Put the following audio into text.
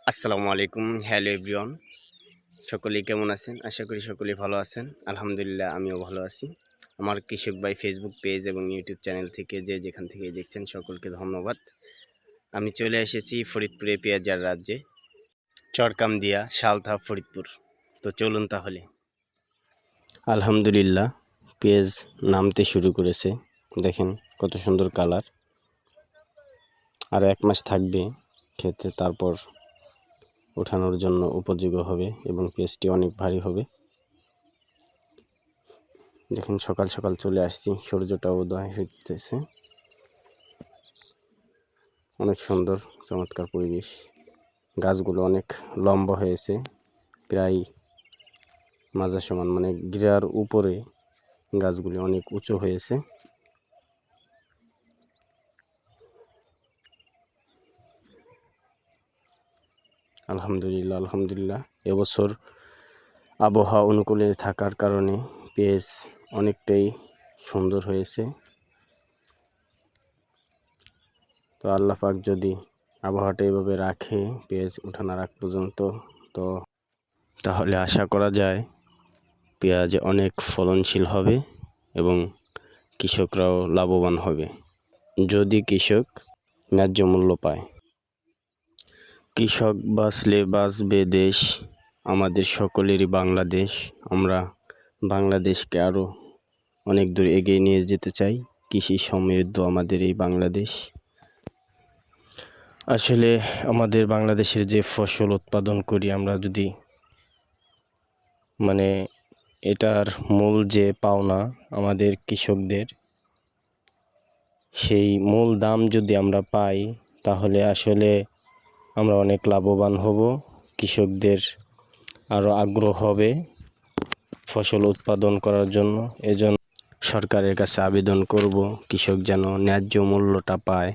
আসসালামু আলাইকুম। Hello everyone. সকলেই কেমন আছেন? আশা করি সকলেই ভালো আছেন। আলহামদুলিল্লাহ আমিও ভালো আছি। আমার কৃষক ভাই ফেসবুক পেজ এবং ইউটিউব চ্যানেল থেকে যে যেখান থেকেই দেখছেন সকলকে ধন্যবাদ। আমি চলে এসেছি ফরিদপুরে পেঁয়াজার রাজ্যে, চরকামদিয়া, সালথা, ফরিদপুর। তো চলুন তাহলে। আলহামদুলিল্লাহ পেঁয়াজ নামতে শুরু করেছে। দেখেন কত সুন্দর কালার। আর 1 মাস থাকবে ক্ষেতে, তারপর ওঠানোর জন্য উপযোগী হবে এবং পেঁয়াজটি অনেক ভারী হবে। দেখুন সকাল সকাল চলে আসছি, সূর্যটা উদয় হইতেছে। অনেক সুন্দর চমৎকার পরিবেশ। গাছগুলো অনেক লম্বা হয়েছে, প্রায় মাঝা সমান, মানে গিরার উপরে গাছগুলি অনেক উঁচু হয়েছে। আলহামদুলিল্লাহ আলহামদুলিল্লাহ এবছর আবহাওয়া অনুকূলে থাকার কারণে পেঁয়াজ অনেকটাই সুন্দর হয়েছে। তো আল্লাহ পাক যদি আবহাওয়াটা এভাবে রাখে পেঁয়াজ ওঠানোর আগ পর্যন্ত, তো তাহলে আশা করা যায় পেঁয়াজ অনেক ফলনশীল হবে এবং কৃষকরাও লাভবান হবে যদি কৃষক ন্যায্য মূল্য পায়। কৃষক বাঁচলে বাঁচবে দেশ, আমাদের সকলেরই বাংলাদেশ। আমরা বাংলাদেশকে আরও অনেক দূর এগিয়ে নিয়ে যেতে চাই। কৃষি সমৃদ্ধ আমাদের এই বাংলাদেশ। আসলে আমাদের বাংলাদেশের যে ফসল উৎপাদন করি আমরা, যদি মানে এটার মূল যে পাওনা আমাদের কৃষকদের, সেই মূল দাম যদি আমরা পাই তাহলে আসলে আমরা অনেক লাভবান হব। কৃষকদের আরও আগ্রহ হবে ফসল উৎপাদন করার জন্য। এজন্য সরকারের কাছে আবেদন করব কৃষক যেন ন্যায্য মূল্যটা পায়।